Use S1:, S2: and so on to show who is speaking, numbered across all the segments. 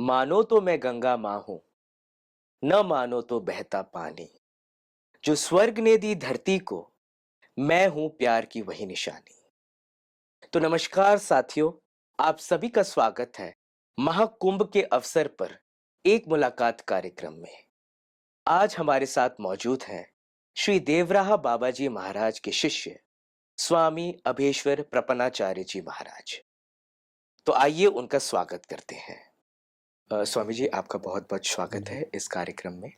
S1: मानो तो मैं गंगा माँ हूं, न मानो तो बहता पानी। जो स्वर्ग ने दी धरती को, मैं हूं प्यार की वही निशानी। तो नमस्कार साथियों, आप सभी का स्वागत है महाकुंभ के अवसर पर एक मुलाकात कार्यक्रम में। आज हमारे साथ मौजूद हैं श्री देवराहा बाबा जी महाराज के शिष्य स्वामी अभेश्वर प्रपन्नाचार्य जी महाराज। तो आइए उनका स्वागत करते हैं। स्वामी जी, आपका बहुत बहुत स्वागत है इस कार्यक्रम में।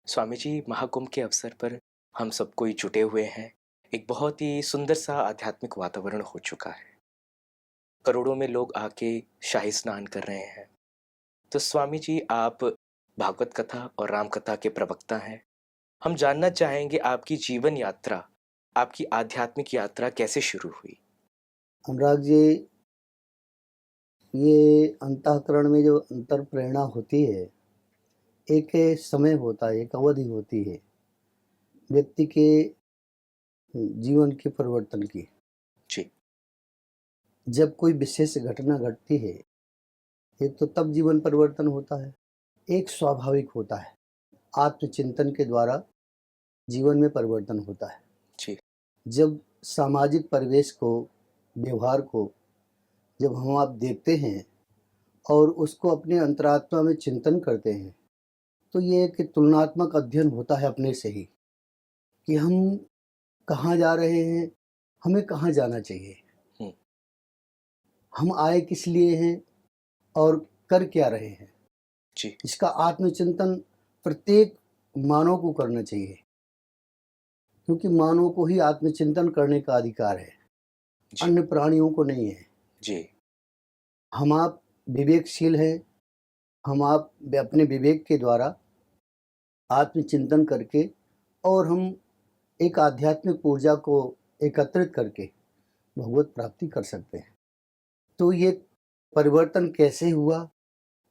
S1: स्वामी जी, महाकुंभ के अवसर पर हम सब कोई जुटे हुए हैं। एक बहुत ही सुंदर सा आध्यात्मिक वातावरण हो चुका है। करोड़ों में लोग आके शाही स्नान कर रहे हैं। तो स्वामी जी, आप भागवत कथा और राम कथा के प्रवक्ता हैं। हम जानना चाहेंगे आपकी जीवन यात्रा, आपकी आध्यात्मिक यात्रा कैसे शुरू हुई?
S2: अनुराग जी, ये अंतःकरण में जो अंतर प्रेरणा होती है, एक समय होता है, एक अवधि होती है व्यक्ति के जीवन के परिवर्तन की।
S1: जी।
S2: जब कोई विशेष घटना घटती है, एक तो तब जीवन परिवर्तन होता है, एक स्वाभाविक होता है। आत्मचिंतन के द्वारा जीवन में परिवर्तन होता है।
S1: जी।
S2: जब सामाजिक परिवेश को, व्यवहार को जब हम आप देखते हैं और उसको अपने अंतरात्मा में चिंतन करते हैं, तो ये एक तुलनात्मक अध्ययन होता है अपने से ही कि हम कहाँ जा रहे हैं, हमें कहाँ जाना चाहिए,
S1: हम्म।
S2: हम आए किस लिए हैं और कर क्या रहे हैं।
S1: जी।
S2: इसका आत्मचिंतन प्रत्येक मानव को करना चाहिए, क्योंकि मानव को ही आत्मचिंतन करने का अधिकार है,
S1: जी।
S2: अन्य प्राणियों को नहीं है।
S1: जी।
S2: हम आप विवेकशील हैं, हम आप अपने विवेक के द्वारा आत्मचिंतन करके और हम एक आध्यात्मिक ऊर्जा को एकत्रित करके भगवत प्राप्ति कर सकते हैं। तो ये परिवर्तन कैसे हुआ,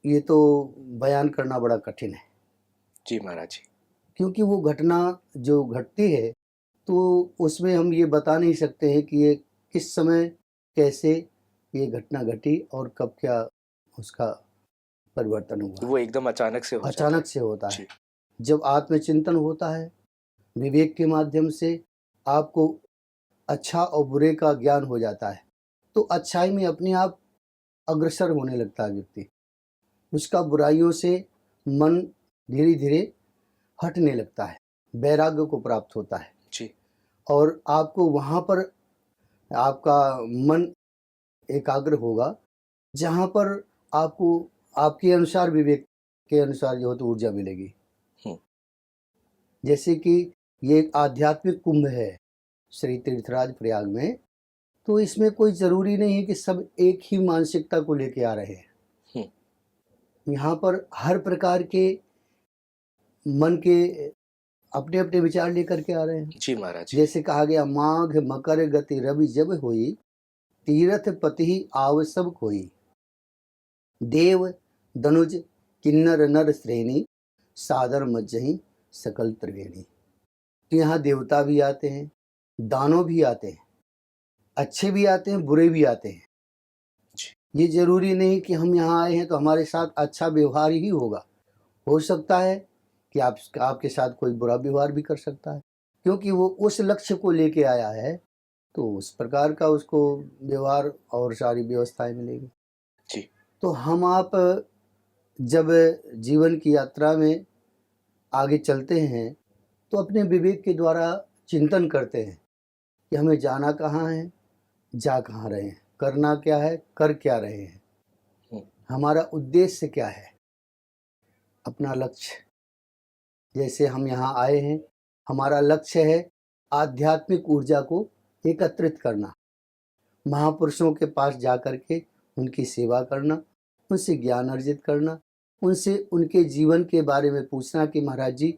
S2: ये तो बयान करना बड़ा कठिन है,
S1: जी महाराज जी।
S2: क्योंकि वो घटना जो घटती है तो उसमें हम ये बता नहीं सकते हैं कि ये किस समय कैसे ये घटना घटी और कब क्या उसका परिवर्तन हुआ।
S1: वो एकदम अचानक से हो जाता है।
S2: अचानक से होता है।
S1: जी।
S2: जब आत्मचिंतन होता है, विवेक के माध्यम से आपको अच्छा और बुरे का ज्ञान हो जाता है, तो अच्छाई में अपने आप अग्रसर होने लगता है व्यक्ति। उसका बुराइयों से मन धीरे धीरे हटने लगता है, वैराग्य को प्राप्त होता है
S1: जी।
S2: और आपको वहाँ पर आपका मन एकाग्र होगा, जहाँ पर आपको आपके अनुसार, विवेक के अनुसार जो है तो ऊर्जा मिलेगी।
S1: हम्म।
S2: जैसे कि ये एक आध्यात्मिक कुंभ है श्री तीर्थराज प्रयाग में, तो इसमें कोई ज़रूरी नहीं है कि सब एक ही मानसिकता को लेके आ रहे हैं। यहाँ पर हर प्रकार के मन के अपने अपने विचार लेकर के आ रहे हैं।
S1: जी महाराज जी।
S2: जैसे कहा गया, माघ मकर गति रवि जब होई, तीरथ पति आव सब कोई, देव दनुज किन्नर नर श्रेणी, सादर मज्जही सकल त्रिवेणी। तो यहाँ देवता भी आते हैं, दानव भी आते हैं, अच्छे भी आते हैं, बुरे भी आते हैं। ये जरूरी नहीं कि हम यहाँ आए हैं तो हमारे साथ अच्छा व्यवहार ही होगा। हो सकता है कि आपके साथ कोई बुरा व्यवहार भी कर सकता है, क्योंकि वो उस लक्ष्य को लेके आया है, तो उस प्रकार का उसको व्यवहार और सारी व्यवस्थाएं मिलेगी।
S1: जी।
S2: तो हम आप जब जीवन की यात्रा में आगे चलते हैं तो अपने विवेक के द्वारा चिंतन करते हैं कि हमें जाना कहाँ है, जा कहाँ रहे हैं, करना क्या है, कर क्या रहे हैं, हमारा उद्देश्य क्या है, अपना लक्ष्य। जैसे हम यहाँ आए हैं, हमारा लक्ष्य है आध्यात्मिक ऊर्जा को एकत्रित करना, महापुरुषों के पास जा कर के उनकी सेवा करना, उनसे ज्ञान अर्जित करना, उनसे उनके जीवन के बारे में पूछना कि महाराज जी,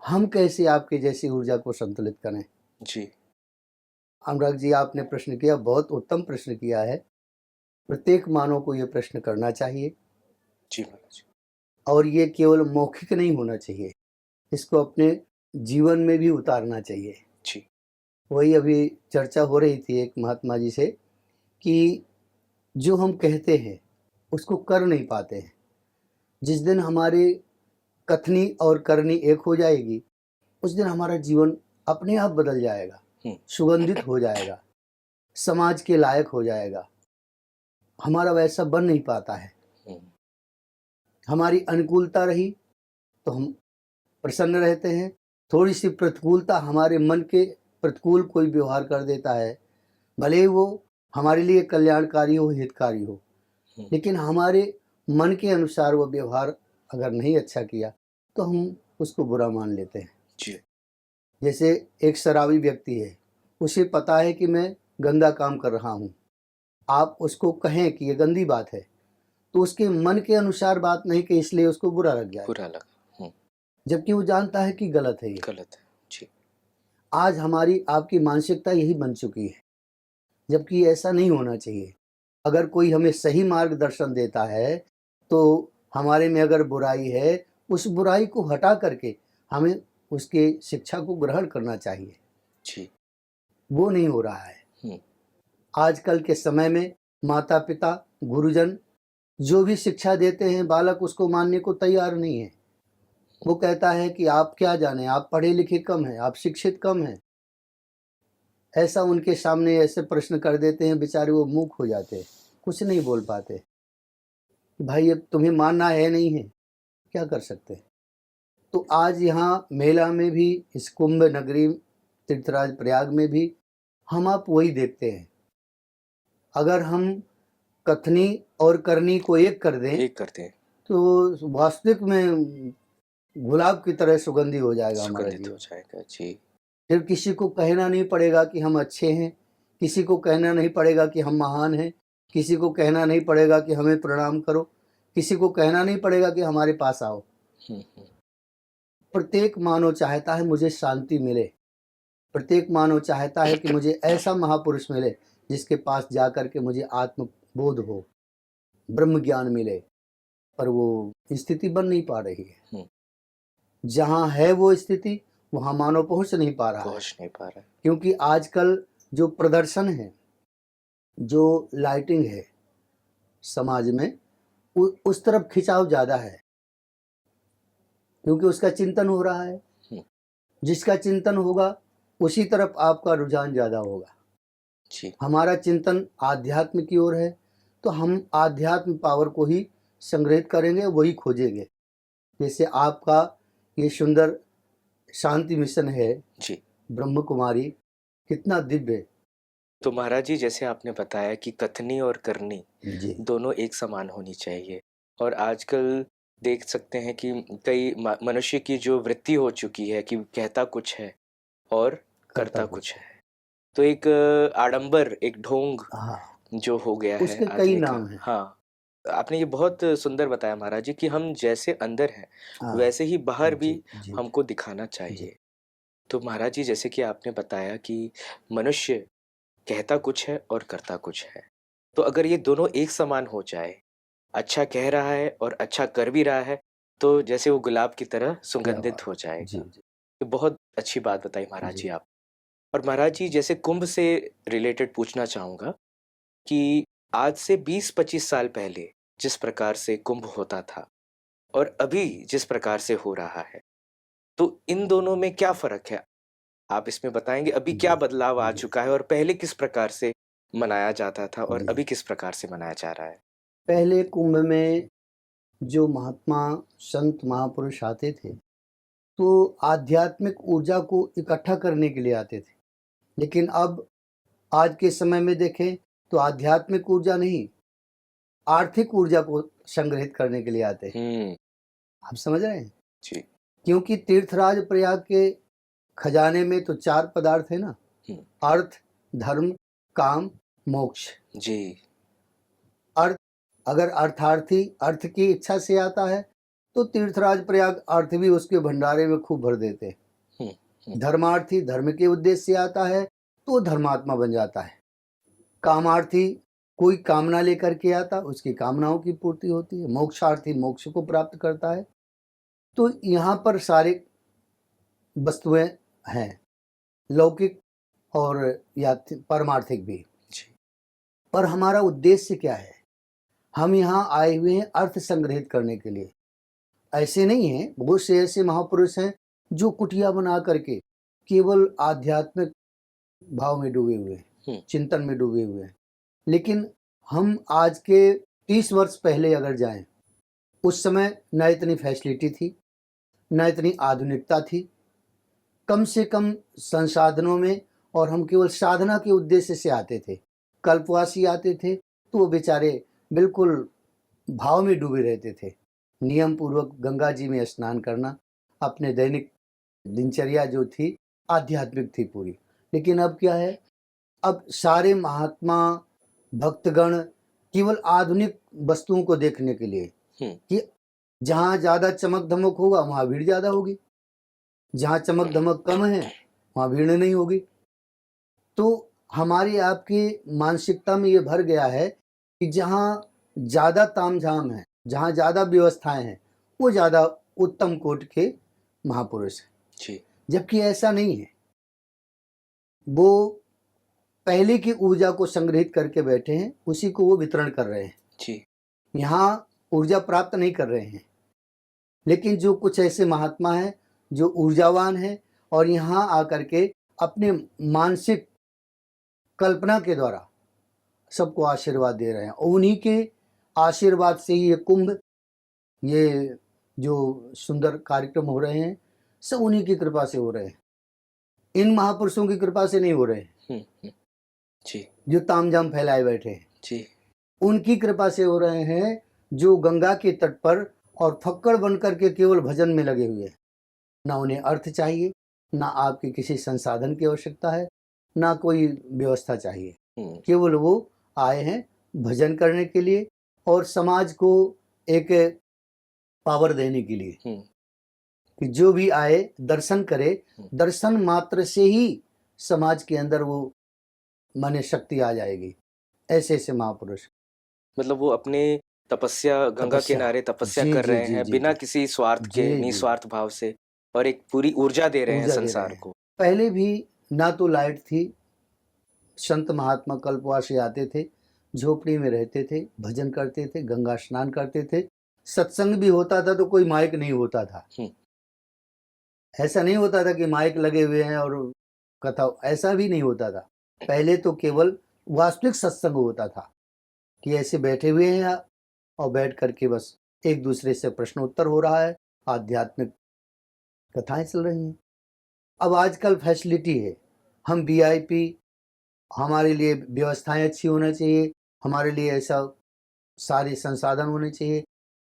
S2: हम कैसे आपके जैसी ऊर्जा को संतुलित करें।
S1: जी।
S2: अनुराग जी, आपने प्रश्न किया, बहुत उत्तम प्रश्न किया है। प्रत्येक मानव को ये प्रश्न करना चाहिए।
S1: जी महाराज।
S2: और ये केवल मौखिक नहीं होना चाहिए, इसको अपने जीवन में भी उतारना चाहिए।
S1: जी।
S2: वही अभी चर्चा हो रही थी एक महात्मा जी से कि जो हम कहते हैं उसको कर नहीं पाते हैं, जिस दिन हमारे कथनी और करनी एक हो जाएगी, उस दिन हमारा जीवन अपने आप बदल जाएगा, सुगंधित हो जाएगा, समाज के लायक हो जाएगा। हमारा वैसा बन नहीं पाता है। हमारी अनुकूलता रही तो हम प्रसन्न रहते हैं, थोड़ी सी प्रतिकूलता हमारे मन के प्रतिकूल कोई व्यवहार कर देता है, भले ही वो हमारे लिए कल्याणकारी हो, हितकारी हो, लेकिन हमारे मन के अनुसार वो व्यवहार अगर नहीं अच्छा किया तो हम उसको बुरा मान लेते हैं।
S1: जी।
S2: जैसे एक शराबी व्यक्ति है, उसे पता है कि मैं गंदा काम कर रहा हूँ, आप उसको कहें कि ये गंदी बात है तो उसके मन के अनुसार बात नहीं कि इसलिए उसको बुरा लग जाए,
S1: बुरा लगा।
S2: जबकि वो जानता है कि गलत है ये।
S1: गलत है। जी।
S2: आज हमारी आपकी मानसिकता यही बन चुकी है, जबकि ऐसा नहीं होना चाहिए। अगर कोई हमें सही मार्गदर्शन देता है तो हमारे में अगर बुराई है, उस बुराई को हटा करके हमें उसके शिक्षा को ग्रहण करना चाहिए।
S1: जी।
S2: वो नहीं हो रहा है। आजकल के समय में माता पिता गुरुजन जो भी शिक्षा देते हैं, बालक उसको मानने को तैयार नहीं है। वो कहता है कि आप क्या जाने, आप पढ़े लिखे कम हैं, आप शिक्षित कम हैं। ऐसा उनके सामने ऐसे प्रश्न कर देते हैं, बेचारे वो मूक हो जाते हैं, कुछ नहीं बोल पाते। भाई अब तुम्हें मानना है नहीं है, क्या कर सकते हैं। तो आज यहाँ मेला में भी, इस कुंभ नगरी तीर्थराज प्रयाग में भी हम आप वही देखते हैं। अगर हम कथनी और करनी को एक कर दें,
S1: एक करते हैं
S2: तो वास्तविक में गुलाब की तरह सुगंधी हो जाएगा हमारा
S1: सुगंधित हो
S2: जीवन।
S1: जाएगा। जी।
S2: फिर किसी को कहना नहीं पड़ेगा कि हम अच्छे हैं, किसी को कहना नहीं पड़ेगा कि हम महान हैं, किसी को कहना नहीं पड़ेगा कि हमें प्रणाम करो, किसी को कहना नहीं पड़ेगा कि हमारे पास आओ। प्रत्येक मानव चाहता है मुझे शांति मिले, प्रत्येक मानव चाहता है कि मुझे ऐसा महापुरुष मिले जिसके पास जाकर के मुझे आत्मबोध हो, ब्रह्म ज्ञान मिले, पर वो स्थिति बन नहीं पा रही है। जहाँ है वो स्थिति, वहाँ मानव पहुँच नहीं पा रहा है।
S1: पहुंच नहीं पा रहा है।
S2: क्योंकि आजकल जो प्रदर्शन है, जो लाइटिंग है समाज में, उस तरफ खिंचाव ज़्यादा है, क्योंकि उसका चिंतन हो रहा है। जिसका चिंतन होगा उसी तरफ आपका रुझान ज़्यादा होगा।
S1: जी।
S2: हमारा चिंतन आध्यात्म की ओर है, तो हम आध्यात्म पावर को ही संग्रहित करेंगे, वही खोजेंगे। जैसे आपका ये सुंदर शांति मिशन है
S1: जी।
S2: ब्रह्म कुमारी, कितना दिव्य।
S1: तो महाराज जी, जैसे आपने बताया कि कथनी और करनी
S2: जी
S1: दोनों एक समान होनी चाहिए, और आजकल देख सकते हैं कि कई मनुष्य की जो वृत्ति हो चुकी है कि कहता कुछ है और करता कुछ है। तो एक आडंबर, एक ढोंग
S2: हाँ,
S1: जो हो गया है
S2: उसके कई
S1: आदमी का।
S2: नाम हैं।
S1: हाँ, आपने ये बहुत सुंदर बताया महाराज जी कि हम जैसे अंदर हैं
S2: हाँ,
S1: वैसे ही बाहर भी
S2: जी जी
S1: हमको दिखाना चाहिए। तो महाराज जी, जैसे कि आपने बताया कि मनुष्य कहता कुछ है और करता कुछ है, तो अगर ये दोनों एक समान हो जाए, अच्छा कह रहा है और अच्छा कर भी रहा है, तो जैसे वो गुलाब की तरह
S2: क्या
S1: सुगंधित
S2: बात।
S1: हो
S2: जी
S1: जाएगा।
S2: जी
S1: ये बहुत अच्छी बात बताई महाराज
S2: जी
S1: जी आप। और महाराज जी, जैसे कुंभ से रिलेटेड पूछना चाहूँगा कि आज से 20-25 साल पहले जिस प्रकार से कुंभ होता था और अभी जिस प्रकार से हो रहा है, तो इन दोनों में क्या फ़र्क है? आप इसमें बताएँगे अभी क्या
S2: जी
S1: बदलाव आ
S2: जी
S1: चुका है और पहले किस प्रकार से मनाया जाता था और
S2: जी।
S1: अभी किस प्रकार से मनाया जा रहा है?
S2: पहले कुंभ में जो महात्मा संत महापुरुष आते थे, तो आध्यात्मिक ऊर्जा को इकट्ठा करने के लिए आते थे। लेकिन अब आज के समय में देखें तो आध्यात्मिक ऊर्जा नहीं, आर्थिक ऊर्जा को संग्रहित करने के लिए आते हैं। आप समझ रहे हैं?
S1: जी।
S2: क्योंकि तीर्थराज प्रयाग के खजाने में तो 4 पदार्थ है ना, अर्थ, धर्म, काम, मोक्ष।
S1: जी।
S2: अर्थ, अगर अर्थार्थी अर्थ की इच्छा से आता है तो तीर्थराज प्रयाग अर्थ भी उसके भंडारे में खूब भर देते हैं। धर्मार्थी धर्म के उद्देश्य से आता है तो धर्मात्मा बन जाता है। कामार्थी कोई कामना लेकर के आता, उसकी कामनाओं की पूर्ति होती है। मोक्षार्थी मोक्ष को प्राप्त करता है। तो यहाँ पर सारे वस्तुएं हैं, लौकिक और या परमार्थिक भी।
S1: जी।
S2: पर हमारा उद्देश्य क्या है? हम यहाँ आए हुए हैं अर्थ संग्रहित करने के लिए। ऐसे नहीं हैं, बहुत से ऐसे महापुरुष हैं जो कुटिया बना करके केवल आध्यात्मिक भाव में डूबे हुए हैं, चिंतन में डूबे हुए हैं। लेकिन हम आज के 30 वर्ष पहले अगर जाएं, उस समय न इतनी फैसिलिटी थी, न इतनी आधुनिकता थी, कम से कम संसाधनों में, और हम केवल साधना के उद्देश्य से आते थे। कल्पवासी आते थे तो वो बेचारे बिल्कुल भाव में डूबे रहते थे। नियम पूर्वक गंगा जी में स्नान करना, अपने दैनिक दिनचर्या जो थी आध्यात्मिक थी पूरी। लेकिन अब क्या है, अब सारे महात्मा भक्तगण केवल आधुनिक वस्तुओं को देखने के लिए कि जहाँ ज़्यादा चमक धमक होगा वहाँ भीड़ ज़्यादा होगी, जहाँ चमक धमक कम है वहाँ भीड़ नहीं होगी। तो हमारी आपकी मानसिकता में ये भर गया है कि जहाँ ज़्यादा तामझाम है, जहाँ ज़्यादा व्यवस्थाएं हैं, वो ज़्यादा उत्तम कोटि के महापुरुष हैं। जबकि ऐसा नहीं है। वो पहले की ऊर्जा को संग्रहित करके बैठे हैं, उसी को वो वितरण कर रहे हैं। यहाँ ऊर्जा प्राप्त नहीं कर रहे हैं। लेकिन जो कुछ ऐसे महात्मा हैं जो ऊर्जावान हैं और यहाँ आकर के अपने मानसिक कल्पना के द्वारा सबको आशीर्वाद दे रहे हैं, और उन्हीं के आशीर्वाद से ही ये कुंभ, ये जो सुंदर कार्यक्रम हो रहे हैं, सब उन्हीं की कृपा से हो रहे हैं। इन महापुरुषों की कृपा से नहीं हो रहे हैं जो तामझाम फैलाए बैठे हैं। उनकी कृपा से हो रहे हैं जो गंगा के तट पर और फक्कड़ बनकर के केवल भजन में लगे हुए हैं। ना उन्हें अर्थ चाहिए, ना आपकी किसी संसाधन की आवश्यकता है, ना कोई व्यवस्था चाहिए। केवल वो आए हैं भजन करने के लिए और समाज को एक पावर देने के लिए कि जो भी आए दर्शन करे, दर्शन मात्र से ही समाज के अंदर वो माने शक्ति आ जाएगी। ऐसे ऐसे महापुरुष,
S1: मतलब वो अपने गंगा
S2: तपस्या,
S1: किनारे तपस्या
S2: जी
S1: कर
S2: जी
S1: रहे
S2: जी
S1: हैं
S2: जी
S1: बिना
S2: जी
S1: किसी स्वार्थ के,
S2: जी जी
S1: निस्वार्थ भाव से, और एक पूरी ऊर्जा दे रहे हैं
S2: ऊर्जा दे रहे
S1: संसार
S2: हैं।
S1: को।
S2: पहले भी ना तो लाइट थी, संत महात्मा कल्पवासी आते थे, झोपड़ी में रहते थे, भजन करते थे, गंगा स्नान करते थे। सत्संग भी होता था तो कोई माइक नहीं होता था। ऐसा नहीं होता था कि माइक लगे हुए हैं और कथा, ऐसा भी नहीं होता था। पहले तो केवल वास्तविक सत्संग होता था कि ऐसे बैठे हुए हैं और बैठ करके बस एक दूसरे से प्रश्नोत्तर हो रहा है, आध्यात्मिक कथाएं चल रही हैं। अब आजकल फैसिलिटी है, हम वीआईपी, हमारे लिए व्यवस्थाएं अच्छी होना चाहिए, हमारे लिए ऐसा सारे संसाधन होने चाहिए।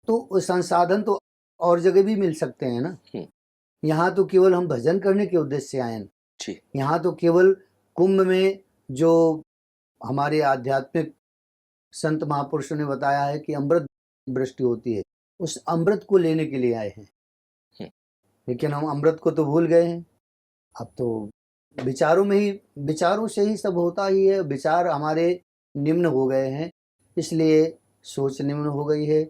S2: तो संसाधन तो और जगह भी मिल सकते हैं ना। यहाँ तो केवल हम भजन करने के उद्देश्य से आए हैं। यहाँ तो केवल कुंभ में जो हमारे आध्यात्मिक संत महापुरुषों ने बताया है कि अमृत वृष्टि होती है, उस अमृत को लेने के लिए आए हैं। लेकिन हम अमृत को तो भूल गए हैं। अब तो विचारों से ही सब होता ही है। विचार हमारे निम्न हो गए हैं, इसलिए सोच निम्न हो गई है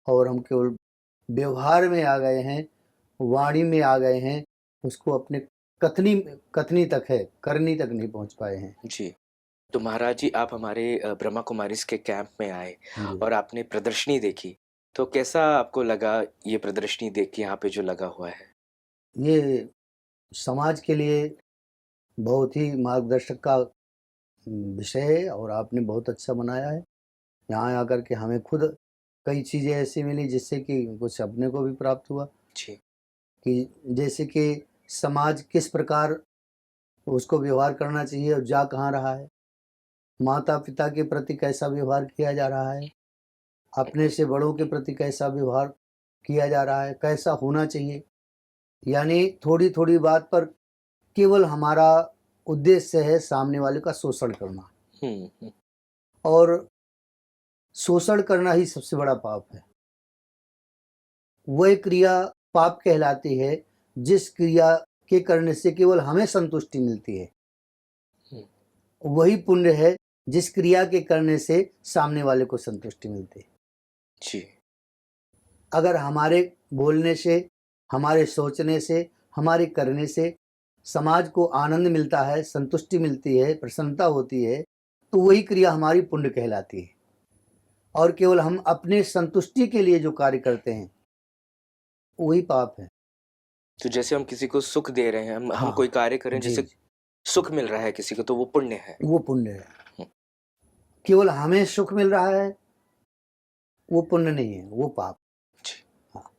S2: और हम केवल व्यवहार में आ गए हैं, वाणी में आ गए हैं, उसको अपने कथनी तक है, करनी तक नहीं पहुंच पाए हैं।
S1: जी। तो महाराज जी, आप हमारे ब्रह्मा कुमारीज के कैंप में आए और आपने प्रदर्शनी देखी, तो कैसा आपको लगा ये प्रदर्शनी देख के यहाँ पे जो लगा हुआ है?
S2: ये समाज के लिए बहुत ही मार्गदर्शक का विषय है और आपने बहुत अच्छा बनाया है। यहाँ आकर के हमें खुद कई चीज़ें ऐसी मिली जिससे कि कुछ अपने को भी प्राप्त हुआ कि जैसे कि समाज किस प्रकार उसको व्यवहार करना चाहिए और जा कहाँ रहा है, माता पिता के प्रति कैसा व्यवहार किया जा रहा है, अपने से बड़ों के प्रति कैसा व्यवहार किया जा रहा है, कैसा होना चाहिए। यानी थोड़ी थोड़ी बात पर केवल हमारा उद्देश्य है सामने वाले का शोषण करना, और शोषण करना ही सबसे बड़ा पाप है। वह क्रिया पाप कहलाती है जिस क्रिया के करने से केवल हमें संतुष्टि मिलती है। वही पुण्य है जिस क्रिया के करने से सामने वाले को संतुष्टि मिलती है। अगर हमारे बोलने से, हमारे सोचने से, हमारे करने से समाज को आनंद मिलता है, संतुष्टि मिलती है, प्रसन्नता होती है, तो वही क्रिया हमारी पुण्य कहलाती है। और केवल हम अपने संतुष्टि के लिए जो कार्य करते हैं, वही पाप है।
S1: तो जैसे हम किसी को सुख दे रहे हैं, हम
S2: हाँ,
S1: कोई कार्य करें
S2: जी,
S1: जिससे सुख मिल रहा है किसी को, तो वो पुण्य है।
S2: वो पुण्य है।
S1: हुँ।
S2: केवल हमें सुख मिल रहा है, वो पुण्य नहीं है, वो पाप।
S1: जी।
S2: हाँ,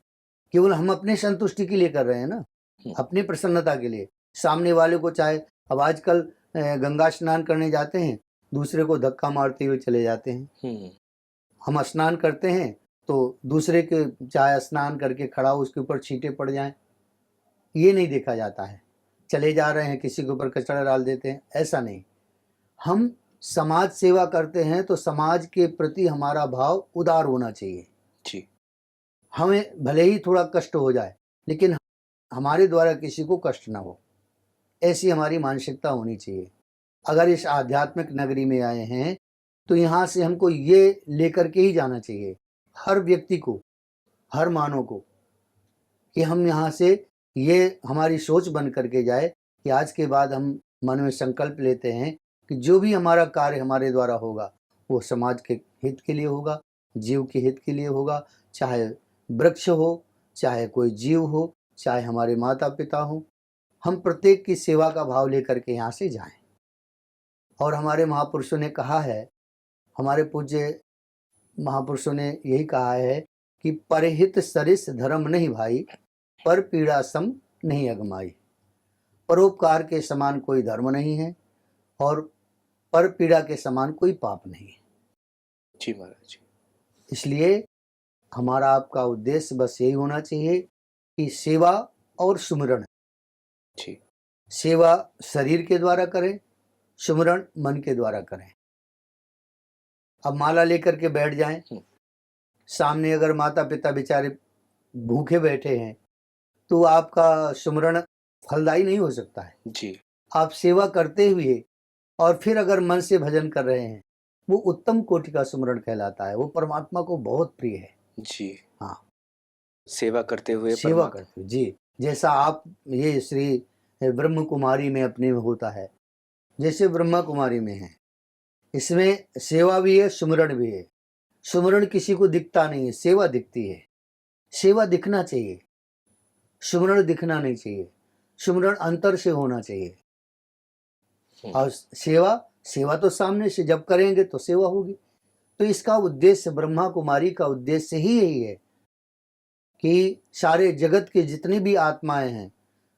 S2: केवल हम अपनी संतुष्टि के लिए कर रहे हैं ना,
S1: हुँ।
S2: अपनी प्रसन्नता के लिए। सामने वाले को चाहे अब आजकल गंगा स्नान करने जाते हैं, दूसरे को धक्का मारते हुए चले जाते हैं।
S1: हुँ।
S2: हम स्नान करते हैं तो दूसरे के चाहे स्नान करके खड़ा हो उसके ऊपर छींटे पड़ जाएं, ये नहीं देखा जाता है। चले जा रहे हैं किसी के ऊपर कचरा डाल देते हैं, ऐसा नहीं। हम समाज सेवा करते हैं तो समाज के प्रति हमारा भाव उदार होना चाहिए।
S1: जी।
S2: हमें भले ही थोड़ा कष्ट हो जाए, लेकिन हमारे द्वारा किसी को कष्ट ना हो, ऐसी हमारी मानसिकता होनी चाहिए। अगर इस आध्यात्मिक नगरी में आए हैं तो यहाँ से हमको ये लेकर के ही जाना चाहिए, हर व्यक्ति को, हर मानव को, कि हम यहाँ से ये हमारी सोच बन करके जाए कि आज के बाद हम मन में संकल्प लेते हैं कि जो भी हमारा कार्य हमारे द्वारा होगा वो समाज के हित के लिए होगा, जीव के हित के लिए होगा। चाहे वृक्ष हो, चाहे कोई जीव हो, चाहे हमारे माता पिता हो, हम प्रत्येक की सेवा का भाव लेकर के यहाँ से जाएं। और हमारे महापुरुषों ने कहा है, हमारे पूज्य महापुरुषों ने यही कहा है कि परहित सरिस धर्म नहीं भाई, पर पीड़ा सम नहीं अगमाई। परोपकार के समान कोई धर्म नहीं है और पर पीड़ा के समान कोई पाप नहीं है।
S1: जी महाराज जी।
S2: इसलिए हमारा आपका उद्देश्य बस यही होना चाहिए कि सेवा और सुमिरन।
S1: जी।
S2: सेवा शरीर के द्वारा करें, सुमिरन मन के द्वारा करें। अब माला लेकर के बैठ जाएं, सामने अगर माता पिता बेचारे भूखे बैठे हैं तो आपका सुमिरन फलदायी नहीं हो सकता है।
S1: जी।
S2: आप सेवा करते हुए और फिर अगर मन से भजन कर रहे हैं, वो उत्तम कोटि का सुमिरन कहलाता है, वो परमात्मा को बहुत प्रिय है।
S1: जी।
S2: हाँ,
S1: सेवा करते हुए
S2: सेवा करते हुए जी, जैसा आप ये श्री ब्रह्म कुमारी में अपने में होता है, जैसे ब्रह्मा कुमारी में है, इसमें सेवा भी है, सुमिरन भी है। सुमिरन किसी को दिखता नहीं है, सेवा दिखती है। सेवा दिखना चाहिए, सुमिरन दिखना नहीं चाहिए। सुमिरन अंतर से होना चाहिए। और सेवा, सेवा तो सामने से जब करेंगे तो सेवा होगी। तो इसका उद्देश्य, ब्रह्मा कुमारी का उद्देश्य ही यही है कि सारे जगत के जितनी भी आत्माएं हैं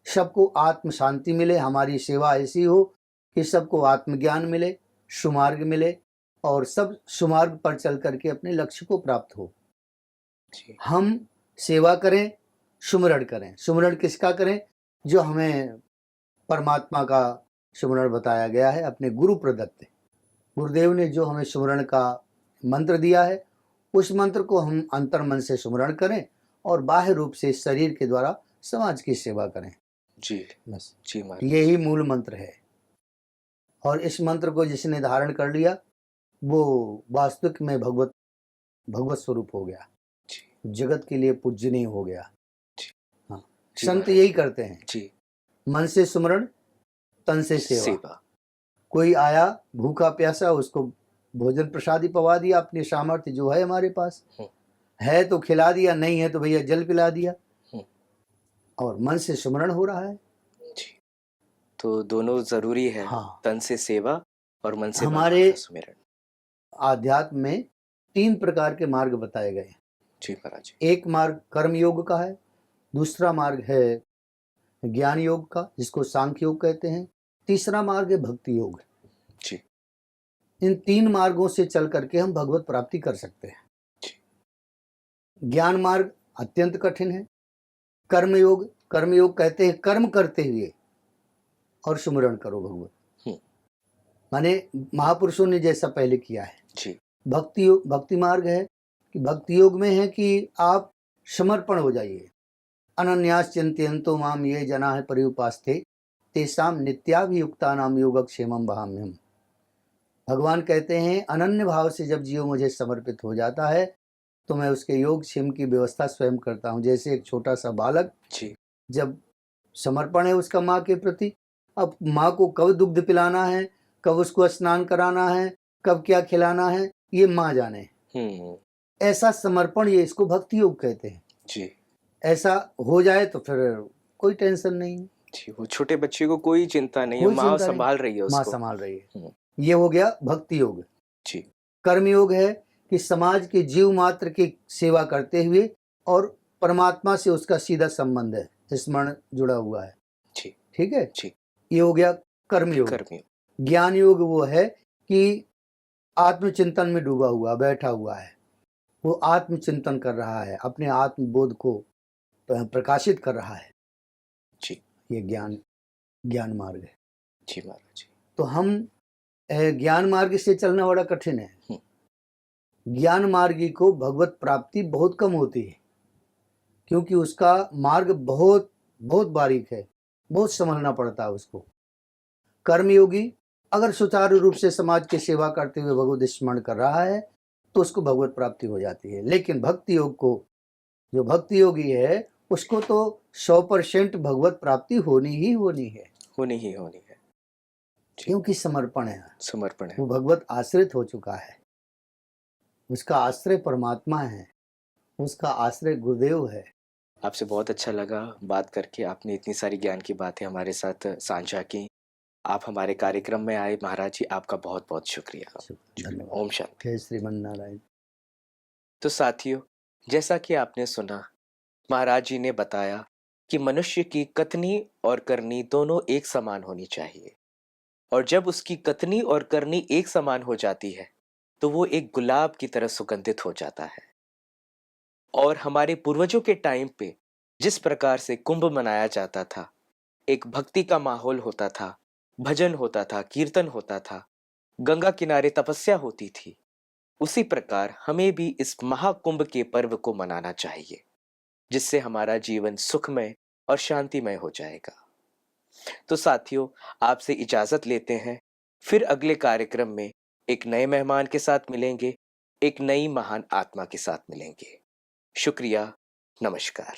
S2: सबको आत्म शांति मिले। हमारी सेवा ऐसी हो कि सबको आत्मज्ञान मिले, सुमार्ग मिले और सब सुमार्ग पर चल करके अपने लक्ष्य को प्राप्त हो।
S1: जी।
S2: हम सेवा करें, सुमिरन करें। सुमिरन किसका करें? जो हमें परमात्मा का सुमिरन बताया गया है, अपने गुरु प्रदत्त। गुरुदेव ने जो हमें सुमिरन का मंत्र दिया है, उस मंत्र को हम अंतर मन से सुमिरन करें और बाह्य रूप से शरीर के द्वारा समाज की सेवा करें।
S1: जी।
S2: बस
S1: जी महाराज।
S2: यही मूल मंत्र है। और इस मंत्र को जिसने धारण कर लिया वो वास्तविक में भगवत स्वरूप हो गया,
S1: जी।
S2: जगत के लिए पूजनीय हो गया।
S1: जी।
S2: हाँ,
S1: जी
S2: संत
S1: महाराज।
S2: यही करते हैं,
S1: जी।
S2: मन से सुमिरन, तन से सेवा। कोई आया भूखा प्यासा, उसको भोजन प्रसादी पवा दिया, अपनी सामर्थ्य जो है हमारे पास है तो खिला दिया, नहीं है तो भैया जल पिला दिया, और मन से सुमिरन हो रहा है।
S1: जी। तो दोनों जरूरी है।
S2: हाँ,
S1: तन से सेवा और मन से
S2: हमारे
S1: भगवान का सुमिरन।
S2: आध्यात्म में 3 प्रकार के मार्ग बताए गए हैं।
S1: जी महाराज।
S2: एक मार्ग कर्म योग का है, दूसरा मार्ग है ज्ञान योग का जिसको सांख्य योग कहते हैं, तीसरा मार्ग है भक्ति योग।
S1: जी।
S2: इन 3 मार्गों से चल करके हम भगवत प्राप्ति कर सकते हैं। ज्ञान मार्ग अत्यंत कठिन है। कर्म योग कहते हैं कर्म करते हुए और सुमिरन करो भगवत, माने महापुरुषों ने जैसा पहले किया है।
S1: जी।
S2: भक्ति मार्ग है कि भक्ति योग में है कि आप समर्पण हो जाइए। अनन्यास चिंतयन्तो माम ये जनाः पर्युपास्ते तेषां नित्याभियुक्तानां योगक्षेमं वहाम्यहम्। भगवान कहते हैं अनन्य भाव से जब जीव मुझे समर्पित हो जाता है तो मैं उसके योग क्षेम की व्यवस्था स्वयं करता हूँ। जैसे एक छोटा सा बालक जब समर्पण है उसका माँ के प्रति, अब माँ को कब दुग्ध पिलाना है, कब उसको स्नान कराना है, कब क्या खिलाना है, ये माँ जाने। ऐसा समर्पण, ये इसको भक्ति योग कहते हैं।
S1: जी।
S2: ऐसा हो जाए तो फिर कोई टेंशन नहीं है,
S1: जी, वो छोटे बच्चे को कोई चिंता नहीं है,
S2: कोई
S1: माँ
S2: चिंता नहीं,
S1: संभाल रही है
S2: माँ
S1: उसको।
S2: संभाल रही है।
S1: हम्म,
S2: ये हो गया भक्ति योग।
S1: जी,
S2: कर्म योग है कि समाज के जीव मात्र की सेवा करते हुए और परमात्मा से उसका सीधा संबंध है, स्मरण जुड़ा हुआ है।
S1: जी,
S2: ठीक है,
S1: जी,
S2: ये हो गया कर्म योग।
S1: कर्मी,
S2: ज्ञान योग वो है कि आत्मचिंतन में डूबा हुआ बैठा हुआ है, वो आत्मचिंतन कर रहा है, अपने आत्मबोध को प्रकाशित कर रहा है।
S1: जी,
S2: ये ज्ञान ज्ञान मार्ग है।
S1: जी महाराज जी,
S2: तो हम ज्ञान मार्ग से चलना बड़ा कठिन है। ज्ञान मार्गी को भगवत प्राप्ति बहुत कम होती है, क्योंकि उसका मार्ग बहुत बहुत बारीक है, बहुत संभलना पड़ता है उसको। कर्मयोगी अगर सुचारू रूप से समाज की सेवा करते हुए भगवत स्मरण कर रहा है तो उसको भगवत प्राप्ति हो जाती है। लेकिन भक्ति योग को, जो भक्ति योगी है उसको तो 100% भगवत प्राप्ति होनी ही होनी है,
S1: होनी ही होनी है। जी,
S2: क्योंकि समर्पण है,
S1: समर्पण है।
S2: वो भगवत आश्रित हो चुका है, उसका आश्रय परमात्मा है, उसका आश्रय गुरुदेव है।
S1: आपसे बहुत अच्छा लगा बात करके, आपने इतनी सारी ज्ञान की बातें हमारे साथ साझा की। आप हमारे कार्यक्रम में आए महाराज जी, आपका बहुत बहुत शुक्रिया।
S2: धन्यवाद।
S1: ओम शांति।
S2: जय श्रीमन नारायण।
S1: तो साथियों, जैसा कि आपने सुना, महाराज जी ने बताया कि मनुष्य की कथनी और करनी दोनों एक समान होनी चाहिए, और जब उसकी कथनी और करनी एक समान हो जाती है तो वो एक गुलाब की तरह सुगंधित हो जाता है। और हमारे पूर्वजों के टाइम पे जिस प्रकार से कुंभ मनाया जाता था, एक भक्ति का माहौल होता था, भजन होता था, कीर्तन होता था, गंगा किनारे तपस्या होती थी, उसी प्रकार हमें भी इस महाकुंभ के पर्व को मनाना चाहिए, जिससे हमारा जीवन सुखमय और शांतिमय हो जाएगा। तो साथियों, आपसे इजाजत लेते हैं, फिर अगले कार्यक्रम में एक नए मेहमान के साथ मिलेंगे, एक नई महान आत्मा के साथ मिलेंगे। शुक्रिया, नमस्कार।